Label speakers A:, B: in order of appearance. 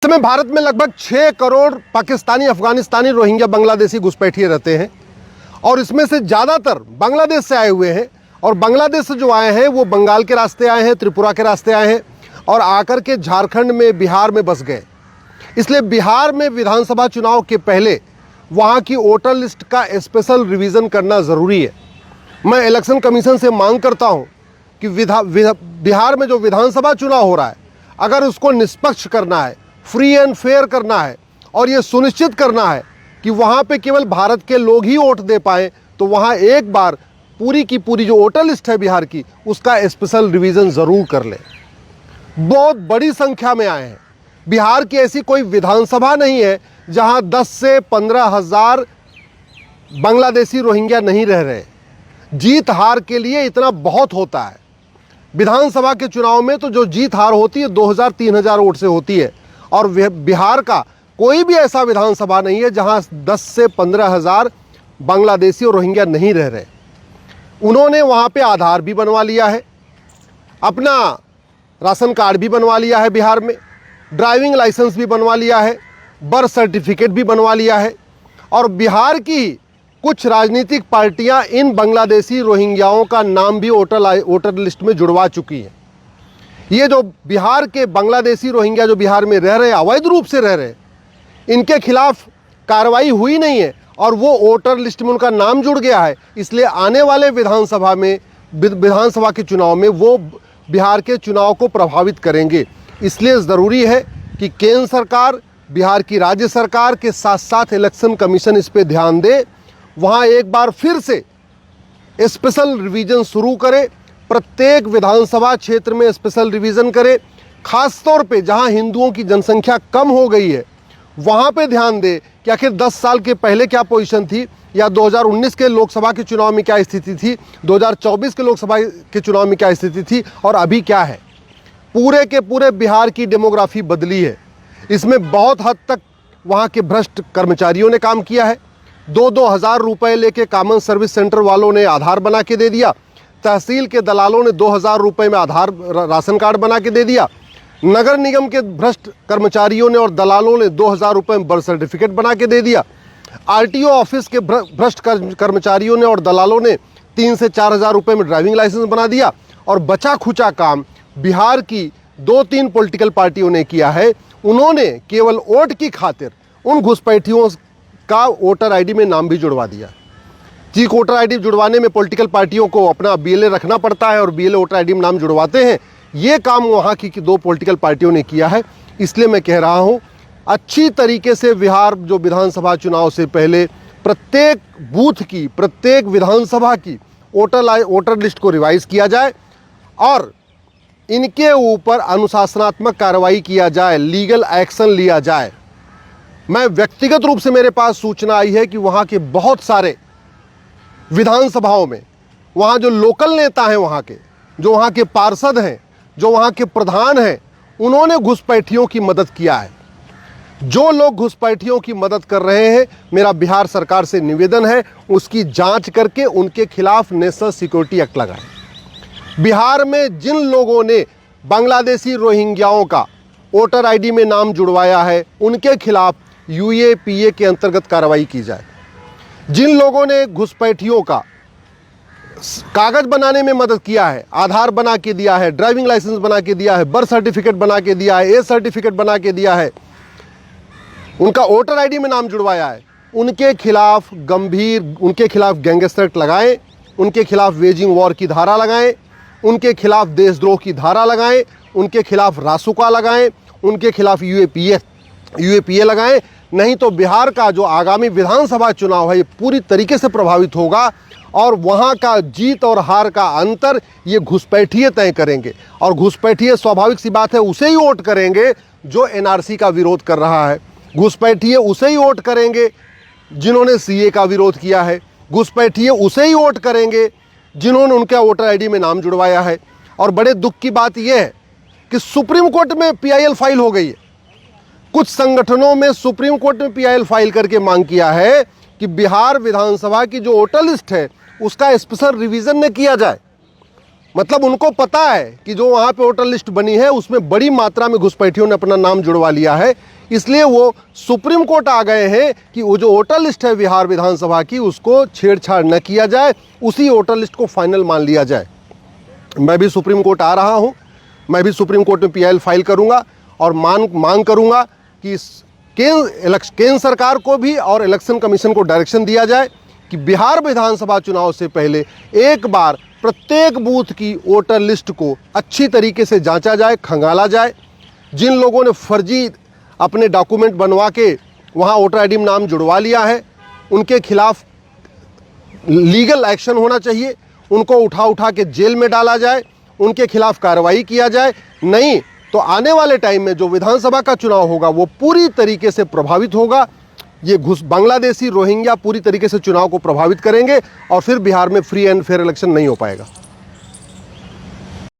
A: समय भारत में लगभग 6 करोड़ पाकिस्तानी, अफगानिस्तानी, रोहिंग्या, बांग्लादेशी घुसपैठिए रहते हैं और इसमें से ज़्यादातर बांग्लादेश से आए हुए हैं। और बांग्लादेश से जो आए हैं वो बंगाल के रास्ते आए हैं, त्रिपुरा के रास्ते आए हैं और आकर के झारखंड में, बिहार में बस गए। इसलिए बिहार में विधानसभा चुनाव के पहले वहाँ की वोटर लिस्ट का स्पेशल रिवीजन करना ज़रूरी है। मैं इलेक्शन कमीशन से मांग करता हूँ कि बिहार में जो विधानसभा चुनाव हो रहा है, अगर उसको निष्पक्ष करना है, फ्री एंड फेयर करना है और ये सुनिश्चित करना है कि वहाँ पे केवल भारत के लोग ही वोट दे पाएँ, तो वहाँ एक बार पूरी की पूरी जो वोटर लिस्ट है बिहार की, उसका स्पेशल रिवीजन ज़रूर कर लें। बहुत बड़ी संख्या में आए हैं। बिहार की ऐसी कोई विधानसभा नहीं है जहाँ 10 से 15 हज़ार बांग्लादेशी, रोहिंग्या नहीं रह रहे। जीत हार के लिए इतना बहुत होता है। विधानसभा के चुनाव में तो जो जीत हार होती है 2000-3000 वोट से होती है और बिहार का कोई भी ऐसा विधानसभा नहीं है जहां 10 से 15 हज़ार बांग्लादेशी और रोहिंग्या नहीं रह रहे। उन्होंने वहां पे आधार भी बनवा लिया है, अपना राशन कार्ड भी बनवा लिया है, बिहार में ड्राइविंग लाइसेंस भी बनवा लिया है, बर्थ सर्टिफिकेट भी बनवा लिया है। और बिहार की कुछ राजनीतिक पार्टियां इन बांग्लादेशी, रोहिंग्याओं का नाम भी वोटर लिस्ट में जुड़वा चुकी हैं। ये जो बिहार के बांग्लादेशी, रोहिंग्या जो बिहार में रह रहे हैं, अवैध रूप से रह रहे हैं, इनके खिलाफ कार्रवाई हुई नहीं है और वो वोटर लिस्ट में उनका नाम जुड़ गया है। इसलिए आने वाले विधानसभा के चुनाव में वो बिहार के चुनाव को प्रभावित करेंगे। इसलिए ज़रूरी है कि केंद्र सरकार, बिहार की राज्य सरकार के साथ साथ इलेक्शन कमीशन इस पे ध्यान दे, वहाँ एक बार फिर से स्पेशल रिवीजन शुरू करे, प्रत्येक विधानसभा क्षेत्र में स्पेशल रिवीजन करे। खास तौर पे जहाँ हिंदुओं की जनसंख्या कम हो गई है वहाँ पे ध्यान दे कि आखिर 10 साल के पहले क्या पोजीशन थी, या 2019 के लोकसभा के चुनाव में क्या स्थिति थी, 2024 के लोकसभा के चुनाव में क्या स्थिति थी और अभी क्या है। पूरे के पूरे बिहार की डेमोग्राफी बदली है। इसमें बहुत हद तक वहाँ के भ्रष्ट कर्मचारियों ने काम किया है। 2-2 हज़ार रुपये लेके कॉमन सर्विस सेंटर वालों ने आधार बना के दे दिया, तहसील के दलालों ने 2000 रुपये में आधार राशन कार्ड बना के दे दिया, नगर निगम के भ्रष्ट कर्मचारियों ने और दलालों ने 2000 रुपये में बर्थ सर्टिफिकेट बना के दे दिया, आरटीओ ऑफिस के भ्रष्ट कर्मचारियों ने और दलालों ने 3 से 4 हज़ार रुपये में ड्राइविंग लाइसेंस बना दिया। और बचा खुचा काम बिहार की 2-3 पॉलिटिकल पार्टियों ने किया है। उन्होंने केवल वोट की खातिर उन घुसपैठियों का वोटर आईडी में नाम भी जुड़वा दिया। जी, वोटर आईडी जुड़वाने में पॉलिटिकल पार्टियों को अपना बीएलए रखना पड़ता है और बीएलए वोटर आईडी में नाम जुड़वाते हैं। ये काम वहाँ की 2 पॉलिटिकल पार्टियों ने किया है। इसलिए मैं कह रहा हूँ, अच्छी तरीके से बिहार जो विधानसभा चुनाव से पहले प्रत्येक बूथ की, प्रत्येक विधानसभा की वोटर लिस्ट को रिवाइज किया जाए और इनके ऊपर अनुशासनात्मक कार्रवाई किया जाए, लीगल एक्शन लिया जाए। मैं व्यक्तिगत रूप से, मेरे पास सूचना आई है कि वहाँ के बहुत सारे विधानसभाओं में वहाँ जो लोकल नेता हैं, वहाँ के जो वहाँ के पार्षद हैं, जो वहाँ के प्रधान हैं, उन्होंने घुसपैठियों की मदद किया है। जो लोग घुसपैठियों की मदद कर रहे हैं, मेरा बिहार सरकार से निवेदन है, उसकी जांच करके उनके खिलाफ नेशनल सिक्योरिटी एक्ट लगाएं। बिहार में जिन लोगों ने बांग्लादेशी, रोहिंग्याओं का वोटर आईडी में नाम जुड़वाया है, उनके खिलाफ यूएपीए के अंतर्गत कार्रवाई की जाए। जिन लोगों ने घुसपैठियों का कागज बनाने में मदद किया है, आधार बना के दिया है, ड्राइविंग लाइसेंस बना के दिया है, बर्थ सर्टिफिकेट बना के दिया है, एज सर्टिफिकेट बना के दिया है, उनका वोटर आईडी में नाम जुड़वाया है, उनके खिलाफ गैंगस्टर एक्ट लगाएं, उनके खिलाफ वेजिंग वॉर की धारा लगाएं, उनके खिलाफ देशद्रोह की धारा लगाएं, उनके खिलाफ रासुका लगाएं, उनके खिलाफ यूएपीए लगाएं। नहीं तो बिहार का जो आगामी विधानसभा चुनाव है, ये पूरी तरीके से प्रभावित होगा और वहाँ का जीत और हार का अंतर ये घुसपैठिए तय करेंगे। और घुसपैठिए, स्वाभाविक सी बात है, उसे ही वोट करेंगे जो एनआरसी का विरोध कर रहा है। घुसपैठिए उसे ही वोट करेंगे जिन्होंने सीए का विरोध किया है। घुसपैठिए उसे ही वोट करेंगे जिन्होंने उनका वोटर आईडी में नाम जुड़वाया है। और बड़े दुख की बात यह है कि सुप्रीम कोर्ट में पीआईएल फाइल हो गई है। कुछ संगठनों में सुप्रीम कोर्ट में पीआईएल फाइल करके मांग किया है कि बिहार विधानसभा की जो वोटर लिस्ट है उसका स्पेशल रिवीजन न किया जाए। मतलब उनको पता है कि जो वहाँ पे वोटर लिस्ट बनी है उसमें बड़ी मात्रा में घुसपैठियों ने अपना नाम जुड़वा लिया है, इसलिए वो सुप्रीम कोर्ट आ गए हैं कि वो जो वोटर लिस्ट है बिहार विधानसभा की उसको छेड़छाड़ न किया जाए, उसी वोटर लिस्ट को फाइनल मान लिया जाए। मैं भी सुप्रीम कोर्ट आ रहा हूँ, मैं भी सुप्रीम कोर्ट में PIL फाइल करूँगा और मांग करूँगा कि केंद्र सरकार को भी और इलेक्शन कमीशन को डायरेक्शन दिया जाए कि बिहार विधानसभा चुनाव से पहले एक बार प्रत्येक बूथ की वोटर लिस्ट को अच्छी तरीके से जांचा जाए, खंगाला जाए। जिन लोगों ने फर्जी अपने डॉक्यूमेंट बनवा के वहाँ वोटर ID में नाम जुड़वा लिया है उनके खिलाफ लीगल एक्शन होना चाहिए, उनको उठा के जेल में डाला जाए, उनके खिलाफ कार्रवाई किया जाए। नहीं तो आने वाले टाइम में जो विधानसभा का चुनाव होगा वो पूरी तरीके से प्रभावित होगा। ये बांग्लादेशी रोहिंग्या पूरी तरीके से चुनाव को प्रभावित करेंगे और फिर बिहार में फ्री एंड फेयर इलेक्शन नहीं हो पाएगा।